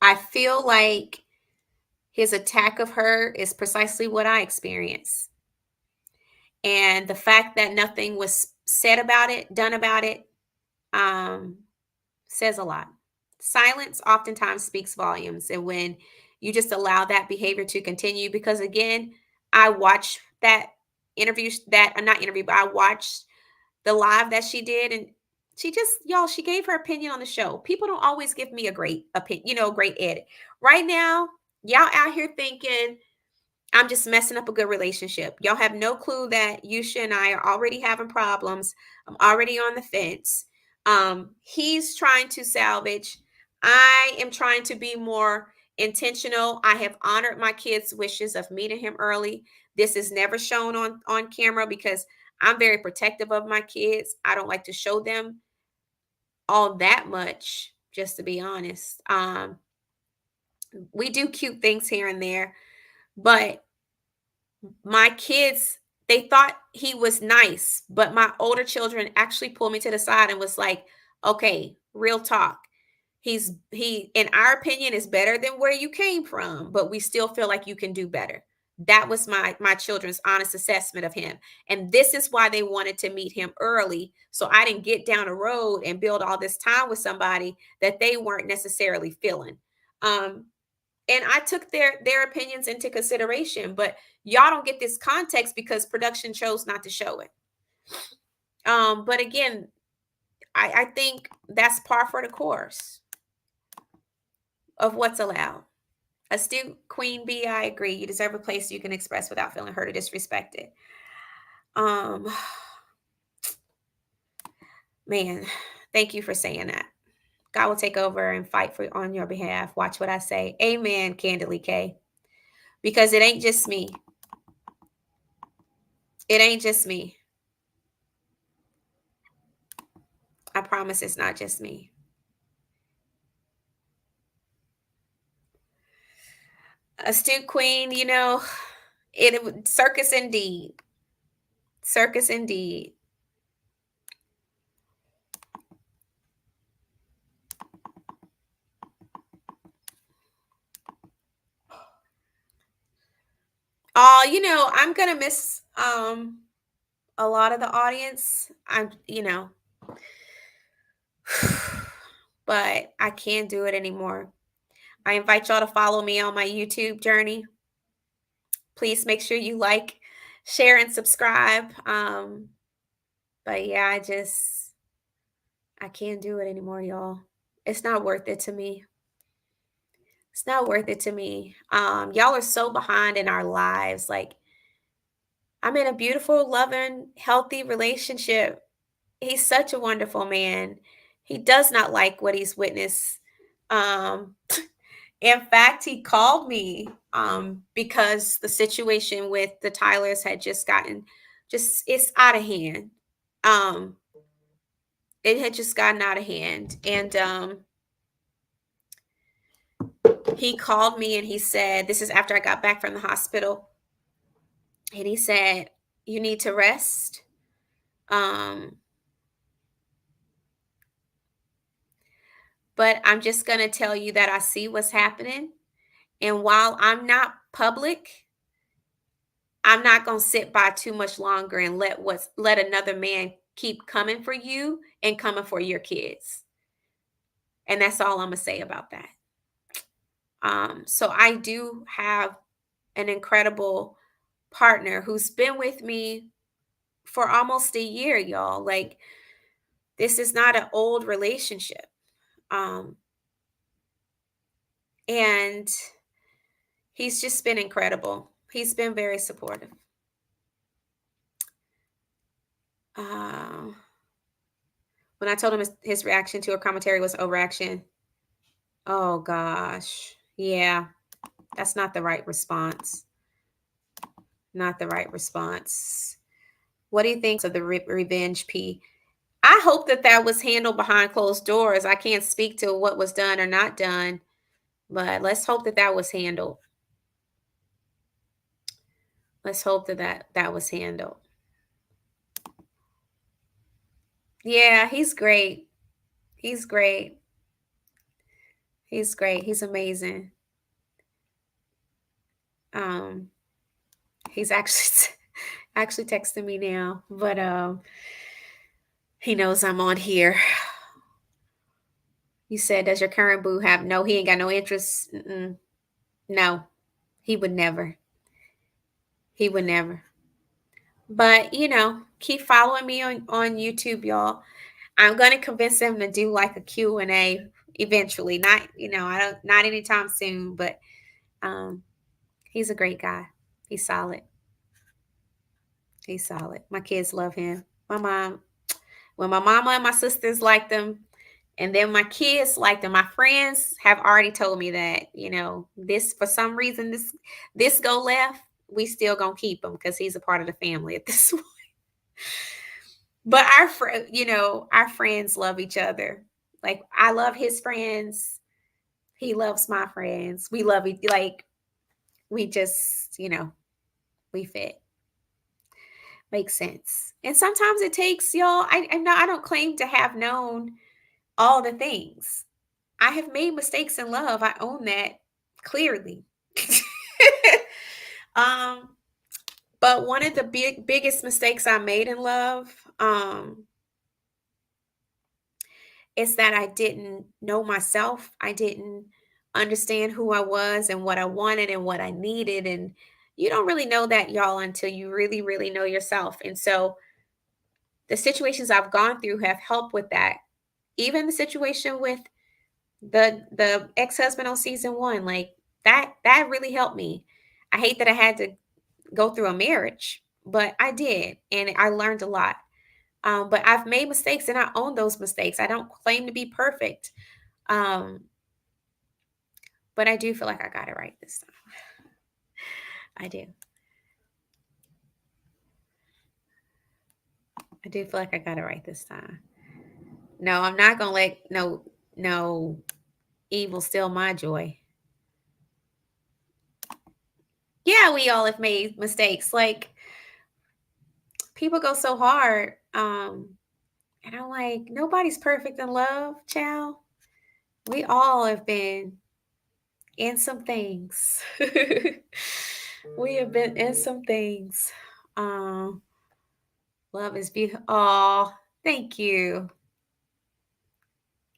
I feel like his attack of her is precisely what I experienced. And the fact that nothing was said about it, done about it, um, says a lot. Silence oftentimes speaks volumes. And when you just allow that behavior to continue, because again, I watched that interview, that not interview, but I watched the live that she did, and she just, y'all, she gave her opinion on the show. People don't always give me a great opinion, great edit. Right now, y'all out here thinking I'm just messing up a good relationship. Y'all have no clue that Yusha and I are already having problems. I'm already on the fence. He's trying to salvage. I am trying to be more intentional. I have honored my kids' wishes of meeting him early. This is never shown on camera because I'm very protective of my kids. I don't like to show them all that much, just to be honest. We do cute things here and there, but my kids, they thought he was nice, but my older children actually pulled me to the side and was like, okay, real talk, he in our opinion is better than where you came from, but we still feel like you can do better. That was my children's honest assessment of him, and this is why they wanted to meet him early, so I didn't get down a road and build all this time with somebody that they weren't necessarily feeling. And I took their opinions into consideration, but y'all don't get this context because production chose not to show it. But again, I think that's par for the course of what's allowed. Astute Queen B, I agree. You deserve a place you can express without feeling hurt or disrespected. Um, man, thank you for saying that. God will take over and fight for on your behalf. Watch what I say. Amen, Candidly K. Because it ain't just me. It ain't just me. I promise it's not just me. Astute Queen, circus indeed. Circus indeed. Oh, I'm gonna miss a lot of the audience. But I can't do it anymore. I invite y'all to follow me on my YouTube journey. Please make sure you like, share, and subscribe. But yeah, I can't do it anymore, y'all. It's not worth it to me. It's not worth it to me. Y'all are so behind in our lives. Like, I'm in a beautiful, loving, healthy relationship. He's such a wonderful man. He does not like what he's witnessed. Um, in fact, he called me because the situation with the Tylers had it's out of hand. Um, it had just gotten out of hand. And he called me and he said, this is after I got back from the hospital. And he said, you need to rest. But I'm just going to tell you that I see what's happening. And while I'm not public, I'm not going to sit by too much longer and let another man keep coming for you and coming for your kids. And that's all I'm going to say about that. So I do have an incredible partner who's been with me for almost a year, y'all. Like, this is not an old relationship. Um, and he's just been incredible. He's been very supportive. When I told him his reaction to a commentary was overaction, oh gosh, yeah, that's not the right response. Not the right response. What do you think of the revenge P? I hope that that was handled behind closed doors. I can't speak to what was done or not done, but let's hope that that was handled. Let's hope that that was handled. Yeah, he's great. He's great. He's great. He's amazing. Um, he's actually actually texting me now, but he knows I'm on here. You said, does your current boo have? No, he ain't got no interest. Mm-mm. No, he would never. He would never. But keep following me on YouTube, y'all. I'm gonna convince him to do like a Q&A eventually. Not I don't not anytime soon, but um, he's a great guy. He's solid. He's solid. My kids love him. My mom, when my mama and my sisters liked him, and then my kids liked him. My friends have already told me that, this for some reason this go left, we still gonna keep him because he's a part of the family at this point. But our friends love each other. Like, I love his friends. He loves my friends. We love each, like, we just, we fit. Makes sense. And sometimes it takes, y'all. I don't claim to have known all the things. I have made mistakes in love. I own that clearly. um, but one of the biggest mistakes I made in love, is that I didn't know myself. I didn't understand who I was and what I wanted and what I needed. And you don't really know that, y'all, until you really, really know yourself. And so the situations I've gone through have helped with that. Even the situation with the ex-husband on season 1, like that really helped me. I hate that I had to go through a marriage, but I did, and I learned a lot. But I've made mistakes and I own those mistakes. I don't claim to be perfect. Um, but I do feel like I got it right this time. I do. I do feel like I got it right this time. No, I'm not gonna let no evil steal my joy. Yeah, we all have made mistakes. Like, people go so hard. And I'm like, nobody's perfect in love, child. We all have been in some things. We have been in some things. Um, love is beautiful. Oh, thank you.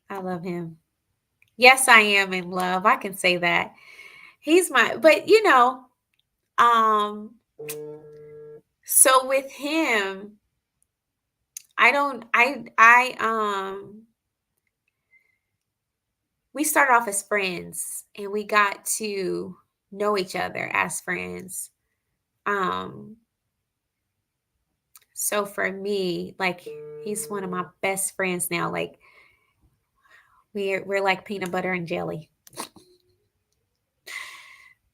I love him. Yes, I am in love. I can say that. He's my, but um, so with him, I don't, we started off as friends and we got to know each other as friends. Um, so for me, like, he's one of my best friends now. Like, we're like peanut butter and jelly.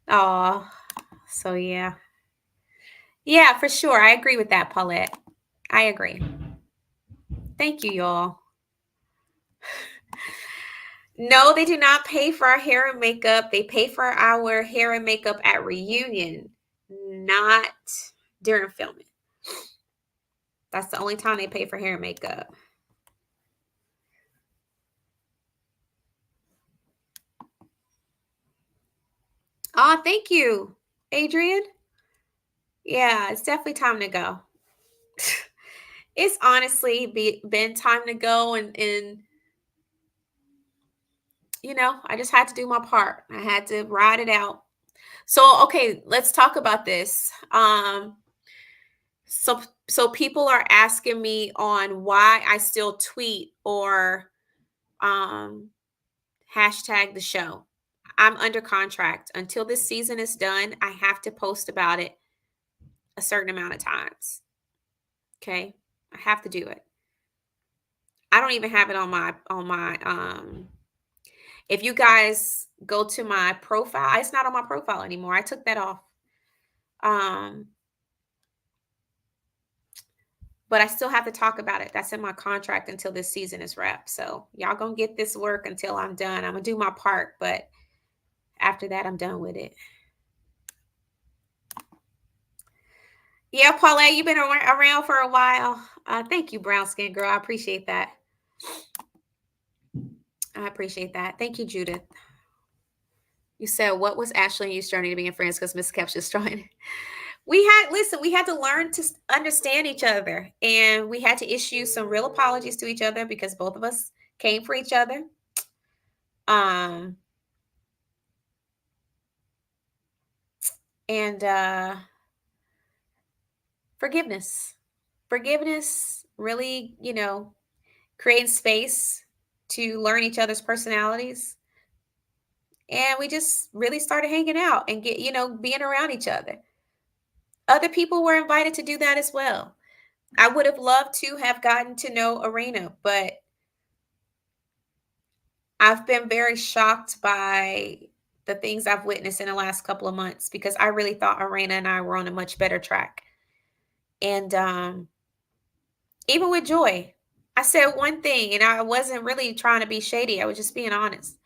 Oh, so yeah. Yeah, for sure. I agree with that, Paulette. I agree. Thank you, y'all. No, they do not pay for our hair and makeup. They pay for our hair and makeup at reunion, not during filming. That's the only time they pay for hair and makeup. Oh, thank you, Adrian. Yeah, it's definitely time to go. It's honestly been time to go, and I just had to do my part. I had to ride it out. So, okay, let's talk about this. So people are asking me on why I still tweet or um hashtag the show. I'm under contract. Until this season is done, I have to post about it a certain amount of times. Okay? I have to do it. I don't even have it on my if you guys go to my profile, it's not on my profile anymore. I took that off. Um but I still have to talk about it. That's in my contract until this season is wrapped. So y'all gonna get this work until I'm done. I'm gonna do my part, but after that, I'm done with it. Yeah, Paulette, you've been around for a while. Thank you, brown skin girl. I appreciate that. I appreciate that. Thank you, Judith. You said, what was Ashley and you's journey to being friends? Because Miss Captious trying. We had to learn to understand each other, and we had to issue some real apologies to each other because both of us came for each other. Um, and forgiveness. Forgiveness really, creating space to learn each other's personalities. And we just really started hanging out and being around each other. Other people were invited to do that as well. I would have loved to have gotten to know Arena, but I've been very shocked by the things I've witnessed in the last couple of months because I really thought Arena and I were on a much better track. And even with Joy, I said one thing and I wasn't really trying to be shady. I was just being honest.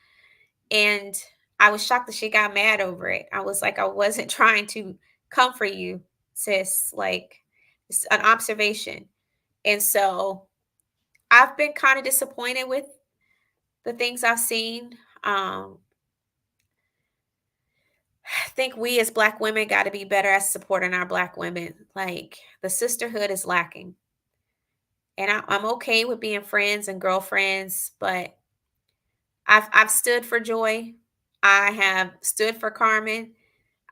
And I was shocked that she got mad over it. I was like, I wasn't trying to comfort you, sis. Like, it's an observation. And so I've been kind of disappointed with the things I've seen. I think we as Black women got to be better at supporting our Black women. Like, the sisterhood is lacking. And I'm okay with being friends and girlfriends, but I've stood for Joy. I have stood for Carmen.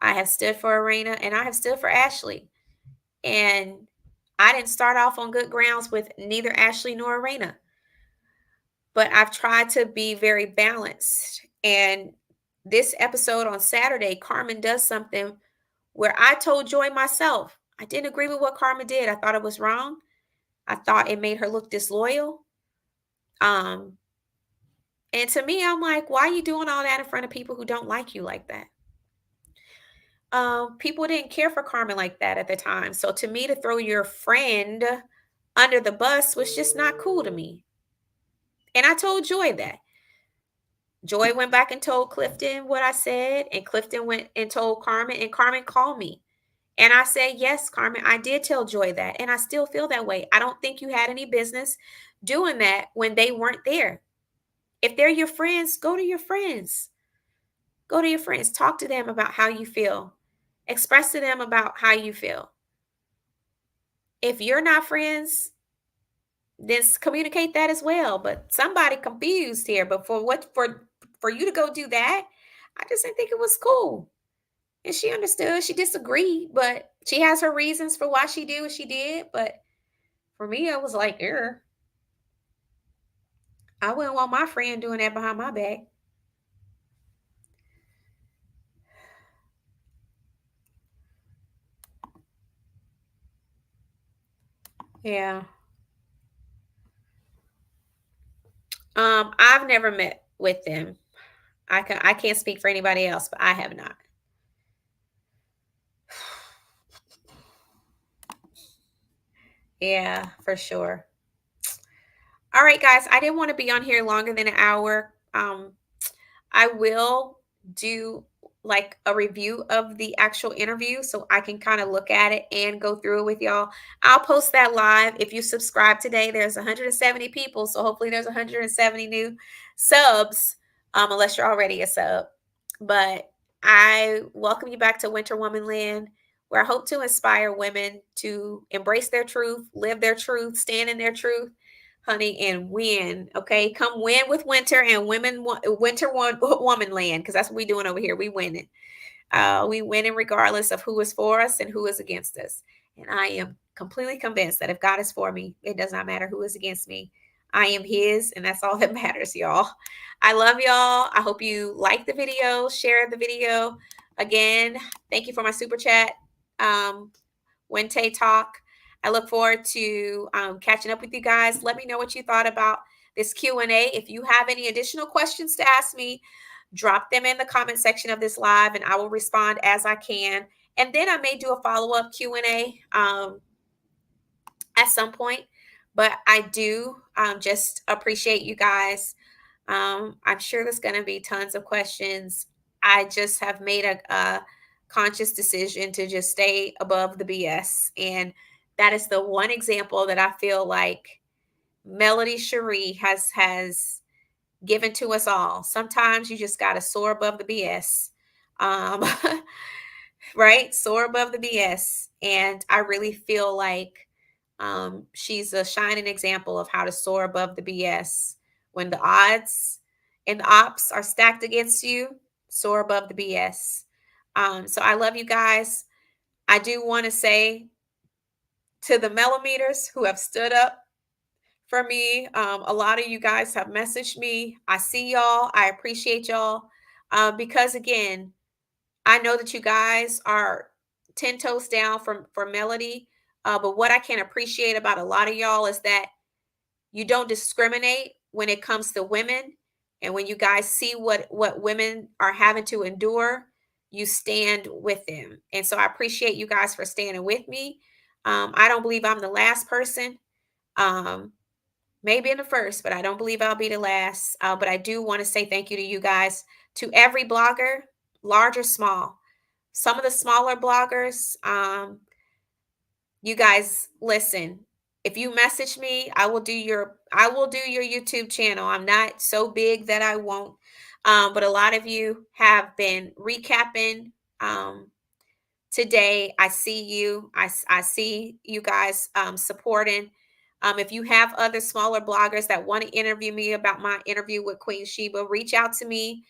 I have stood for Arena, and I have stood for Ashley. And I didn't start off on good grounds with neither Ashley nor Arena, but I've tried to be very balanced. And this episode on Saturday, Carmen does something where I told Joy myself, I didn't agree with what Carmen did. I thought it was wrong. I thought it made her look disloyal. Um, and to me, I'm like, why are you doing all that in front of people who don't like you like that? People didn't care for Carmen like that at the time. So to me, to throw your friend under the bus was just not cool to me. And I told Joy that. Joy went back and told Clifton what I said, and Clifton went and told Carmen, and Carmen called me. And I said, yes, Carmen, I did tell Joy that. And I still feel that way. I don't think you had any business doing that when they weren't there. If they're your friends, go to your friends. Go to your friends. Talk to them about how you feel. Express to them about how you feel. If you're not friends, then communicate that as well. But somebody confused here. But for you to go do that, I just didn't think it was cool. And she understood. She disagreed, but she has her reasons for why she did what she did. But for me, I was like, I wouldn't want my friend doing that behind my back. Yeah. I've never met with them. I can't speak for anybody else, but I have not. Yeah, for sure. All right, guys. I didn't want to be on here longer than an hour. I will do like a review of the actual interview so I can kind of look at it and go through it with y'all. I'll post that live. If you subscribe today, there's 170 people, so hopefully there's 170 new subs, unless you're already a sub. But I welcome you back to Winter Woman Land. where I hope to inspire women to embrace their truth, live their truth, stand in their truth, honey, and win. Okay, come win with winter and winter woman land, because that's what we're doing over here. We winning. We winning regardless of who is for us and who is against us. And I am completely convinced that if God is for me, it does not matter who is against me. I am His, and that's all that matters, y'all. I love y'all. I hope you like the video, share the video. Again, thank you for my super chat. Wente Talk. I look forward to catching up with you guys. Let me know what you thought about this Q&A. If you have any additional questions to ask me, drop them in the comment section of this live, and I will respond as I can. And then I may do a follow-up Q&A at some point. But I do just appreciate you guys. I'm sure there's going to be tons of questions. I just have made a conscious decision to just stay above the BS. And that is the one example that I feel like Melody Cherie has given to us all. Sometimes you just got to soar above the BS. Um, right? Soar above the BS. And I really feel like she's a shining example of how to soar above the BS. When the odds and the ops are stacked against you, soar above the BS. So I love you guys. I do want to say to the millimeters who have stood up for me, a lot of you guys have messaged me. I see y'all. I appreciate y'all. Because again, I know that you guys are 10 toes down for Melody. But what I can appreciate about a lot of y'all is that you don't discriminate when it comes to women. And when you guys see what women are having to endure, you stand with them. And so I appreciate you guys for standing with me. I don't believe I'm the last person. Maybe in the first, but I don't believe I'll be the last. But I do want to say thank you to you guys, to every blogger, large or small. Some of the smaller bloggers, you guys listen. If you message me, I will do your YouTube channel. I'm not so big that I won't. But a lot of you have been recapping today. I see you. I see you guys supporting. If you have other smaller bloggers that want to interview me about my interview with Queen Shiba, reach out to me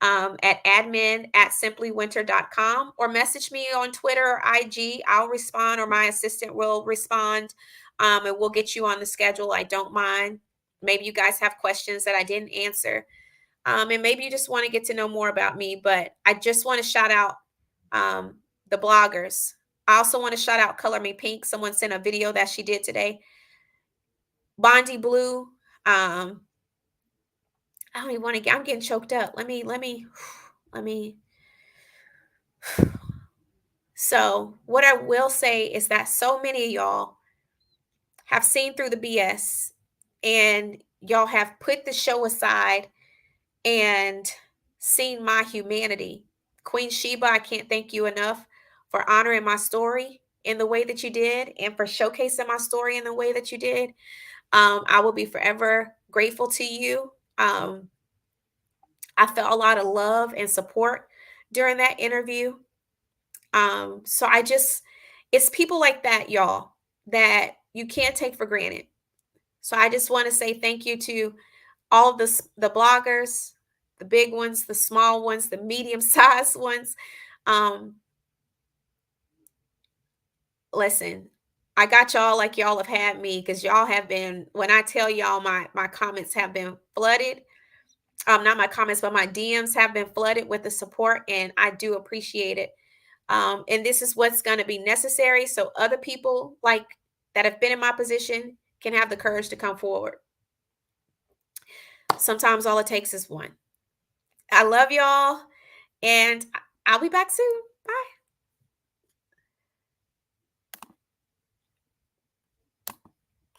at admin@simplywinter.com, or message me on Twitter or IG. I'll respond, or my assistant will respond, and we'll get you on the schedule. I don't mind. Maybe you guys have questions that I didn't answer. And maybe you just want to get to know more about me. But I just want to shout out the bloggers. I also want to shout out Color Me Pink. Someone sent a video that she did today. Bondi Blue. I don't even want to get, I'm getting choked up. Let me. So what I will say is that so many of y'all have seen through the BS, and y'all have put the show aside and seen my humanity. Queen Shiba, I can't thank you enough for honoring my story in the way that you did, and for showcasing my story in the way that you did. I will be forever grateful to you. I felt a lot of love and support during that interview. So it's people like that, y'all, that you can't take for granted. So I just want to say thank you to all of the bloggers, the big ones, the small ones, the medium-sized ones. Listen, I got y'all like y'all have had me, because y'all have been, when I tell y'all my comments have been flooded. Not my comments, but my DMs have been flooded with the support, and I do appreciate it. And this is what's going to be necessary, so other people like that have been in my position can have the courage to come forward. Sometimes all it takes is one. I love y'all, and I'll be back soon. Bye.